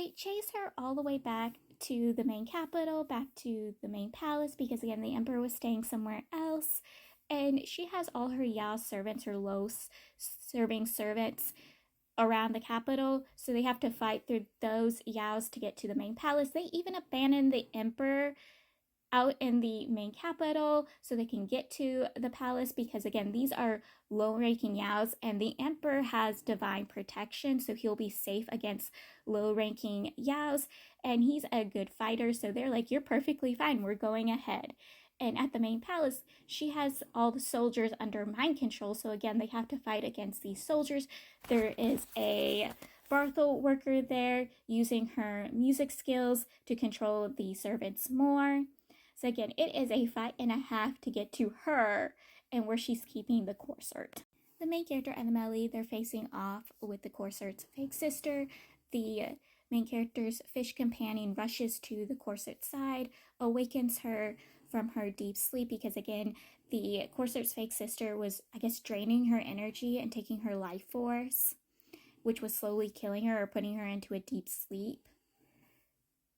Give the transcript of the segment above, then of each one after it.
they chase her all the way back to the main capital, back to the main palace, because again, the emperor was staying somewhere else. And she has all her Yao servants, her low serving servants, around the capital. So they have to fight through those Yaos to get to the main palace. They even abandon the emperor out in the main capital so they can get to the palace, because again, these are low-ranking Yaos and the emperor has divine protection, so he'll be safe against low-ranking Yaos, and he's a good fighter, so they're like, you're perfectly fine, we're going ahead. And at the main palace, she has all the soldiers under mind control, so again, they have to fight against these soldiers. There is a brothel worker there using her music skills to control the servants more. So again, it is a fight and a half to get to her and where she's keeping the consort. The main character and the male lead, they're facing off with the consort's fake sister. The main character's fish companion rushes to the consort's side, awakens her from her deep sleep, because again, the consort's fake sister was, I guess, draining her energy and taking her life force, which was slowly killing her or putting her into a deep sleep.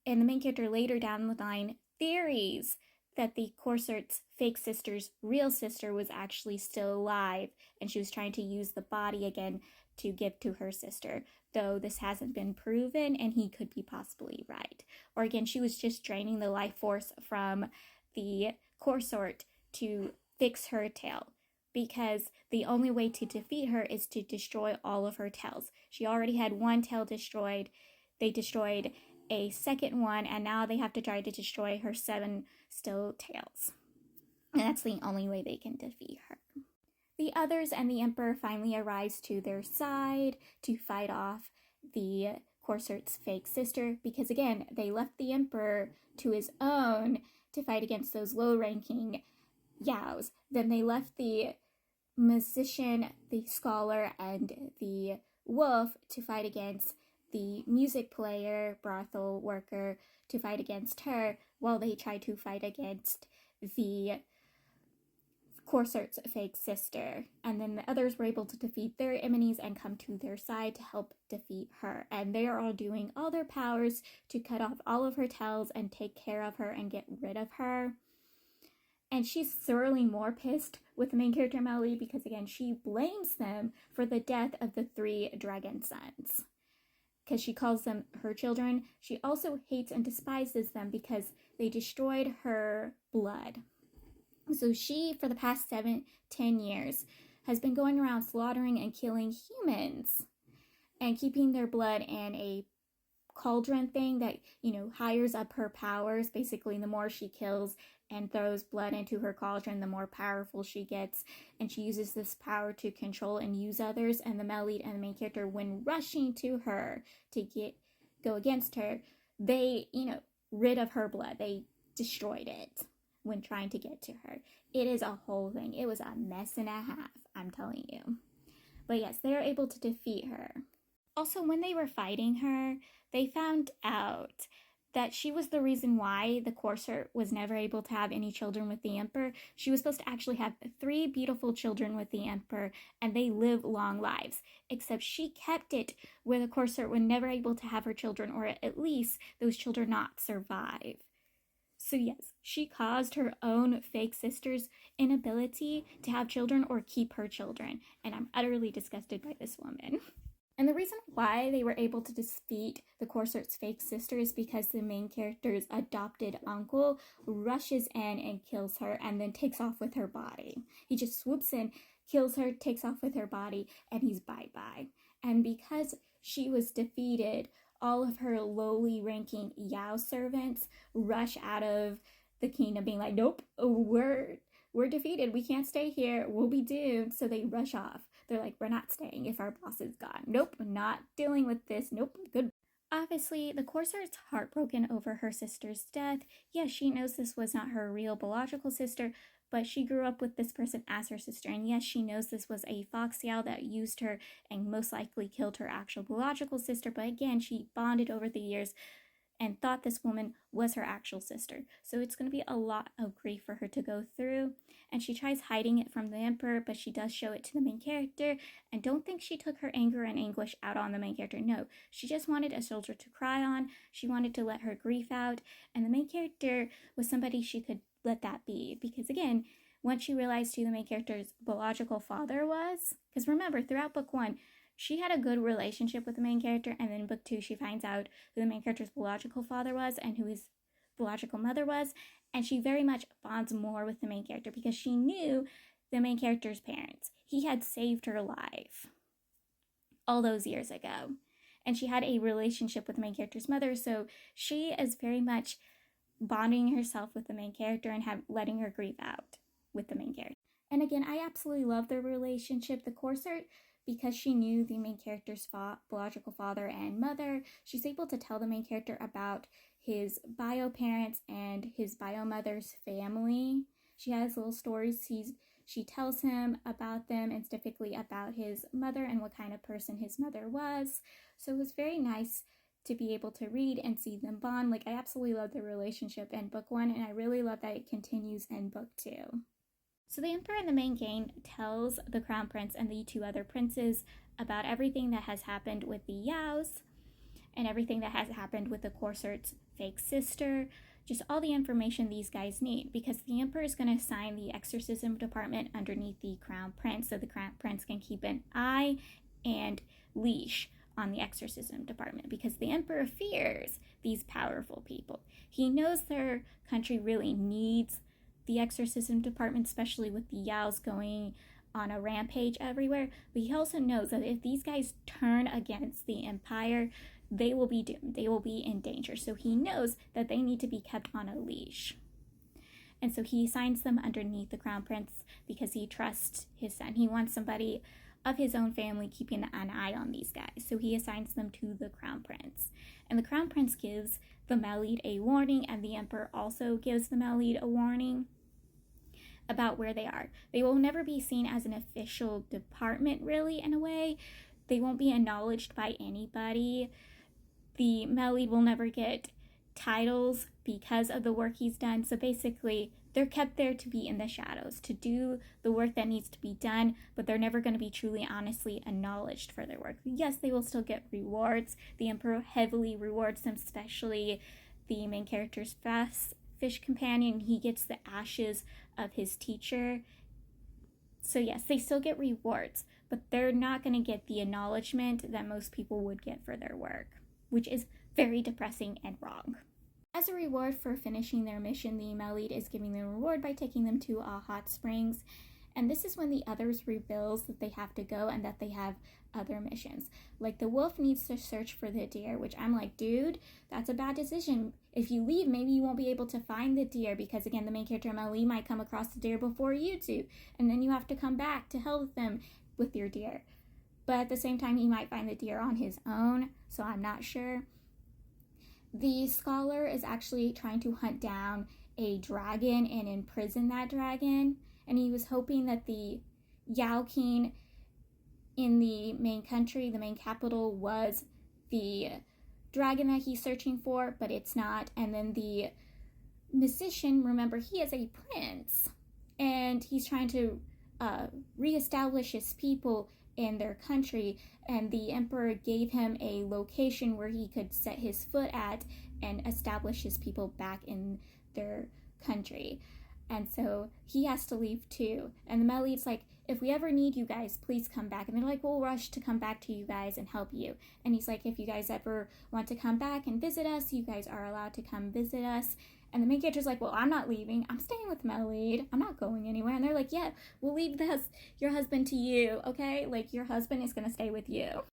And the main character later down the line theories that the consort's fake sister's real sister was actually still alive and she was trying to use the body again to give to her sister, though this hasn't been proven and he could be possibly right. Or again, she was just draining the life force from the consort to fix her tail, because the only way to defeat her is to destroy all of her tails. She already had one tail destroyed. They destroyed a second one, and now they have to try to destroy her 7 still tails. And that's the only way they can defeat her. The others and the emperor finally arise to their side to fight off the consort's fake sister, because again, they left the emperor to his own to fight against those low-ranking Yaos. Then they left the musician, the scholar, and the wolf to fight against the music player, brothel worker, to fight against her, while they tried to fight against the consort's fake sister. And then the others were able to defeat their enemies and come to their side to help defeat her. And they are all doing all their powers to cut off all of her tails and take care of her and get rid of her. And she's thoroughly more pissed with the main character Melly, because again, she blames them for the death of the 3 dragon sons, because she calls them her children. She also hates and despises them because they destroyed her blood. So she, for the past 7-10 years, has been going around slaughtering and killing humans and keeping their blood in a cauldron thing that, hires up her powers. Basically, the more she kills and throws blood into her cauldron, the more powerful she gets, and she uses this power to control and use others. And the male lead and the main character, when rushing to her to go against her, they, rid of her blood. They destroyed it when trying to get to her. It is a whole thing. It was a mess and a half, I'm telling you. But yes, they are able to defeat her. Also, when they were fighting her, they found out that she was the reason why the consort was never able to have any children with the emperor. She was supposed to actually have 3 beautiful children with the emperor, and they live long lives. Except she kept it where the consort was never able to have her children, or at least those children not survive. So yes, she caused her own fake sister's inability to have children or keep her children. And I'm utterly disgusted by this woman. And the reason why they were able to defeat the consort's fake sister is because the main character's adopted uncle rushes in and kills her and then takes off with her body. He just swoops in, kills her, takes off with her body, and he's bye-bye. And because she was defeated, all of her lowly ranking Yao servants rush out of the kingdom being like, nope, we're defeated. We can't stay here. We'll be doomed. So they rush off. They're like, we're not staying if our boss is gone. Nope, not dealing with this. Nope, good. Obviously, the consort's heartbroken over her sister's death. Yes, she knows this was not her real biological sister, but she grew up with this person as her sister. And yes, she knows this was a fox Yao that used her and most likely killed her actual biological sister. But again, she bonded over the years and thought this woman was her actual sister. So it's going to be a lot of grief for her to go through. And she tries hiding it from the emperor, but she does show it to the main character. And don't think she took her anger and anguish out on the main character. No, she just wanted a soldier to cry on. She wanted to let her grief out. And the main character was somebody she could let that be. Because again, once she realized who the main character's biological father was, because remember, throughout book 1, she had a good relationship with the main character, and then in book 2, she finds out who the main character's biological father was and who his biological mother was, and she very much bonds more with the main character because she knew the main character's parents. He had saved her life all those years ago, and she had a relationship with the main character's mother, so she is very much bonding herself with the main character and letting her grieve out with the main character. And again, I absolutely love their relationship. The Corsair, because she knew the main character's biological father and mother, she's able to tell the main character about his bio parents and his bio mother's family. She has little stories she tells him about them, and specifically about his mother and what kind of person his mother was. So it was very nice to be able to read and see them bond. Like, I absolutely love their relationship in book 1, and I really love that it continues in book 2. So the emperor in the main game tells the crown prince and the 2 other princes about everything that has happened with the Yaos and everything that has happened with the Corsair's fake sister, just all the information these guys need, because the emperor is going to assign the exorcism department underneath the crown prince, so the crown prince can keep an eye and leash on the exorcism department, because the emperor fears these powerful people. He knows their country really needs the exorcism department, especially with the Yaos going on a rampage everywhere, but he also knows that if these guys turn against the empire, they will be doomed. They will be in danger. So he knows that they need to be kept on a leash. And so he assigns them underneath the crown prince because he trusts his son. He wants somebody of his own family keeping an eye on these guys. So he assigns them to the crown prince. And the crown prince gives the Melide a warning, and the emperor also gives the Melide a warning about where they are. They will never be seen as an official department, really, in a way. They won't be acknowledged by anybody. The Melide will never get titles because of the work he's done. So basically, they're kept there to be in the shadows, to do the work that needs to be done, but they're never going to be truly, honestly acknowledged for their work. Yes, they will still get rewards. The emperor heavily rewards them, especially the main character's fish companion. He gets the ashes of his teacher. So yes, they still get rewards, but they're not going to get the acknowledgement that most people would get for their work, which is very depressing and wrong. As a reward for finishing their mission, the Melide is giving them a reward by taking them to a hot springs. And this is when the others reveals that they have to go and that they have other missions. Like, the wolf needs to search for the deer, which I'm like, dude, that's a bad decision. If you leave, maybe you won't be able to find the deer, because again, the main character Melide might come across the deer before you do, and then you have to come back to help them with your deer. But at the same time, he might find the deer on his own, so I'm not sure. The scholar is actually trying to hunt down a dragon and imprison that dragon, and he was hoping that the Yao King in the main country, the main capital, was the dragon that he's searching for, but it's not. And then the musician, remember, he is a prince, and he's trying to reestablish his people in their country, and the emperor gave him a location where he could set his foot at and establish his people back in their country. And so he has to leave too. And the Melide's like, if we ever need you guys, please come back. And they're like, we'll rush to come back to you guys and help you. And he's like, if you guys ever want to come back and visit us, you guys are allowed to come visit us. And the main character's like, well, I'm not leaving. I'm staying with Melide. I'm not going anywhere. And they're like, yeah, we'll leave your husband to you, okay? Like, your husband is going to stay with you.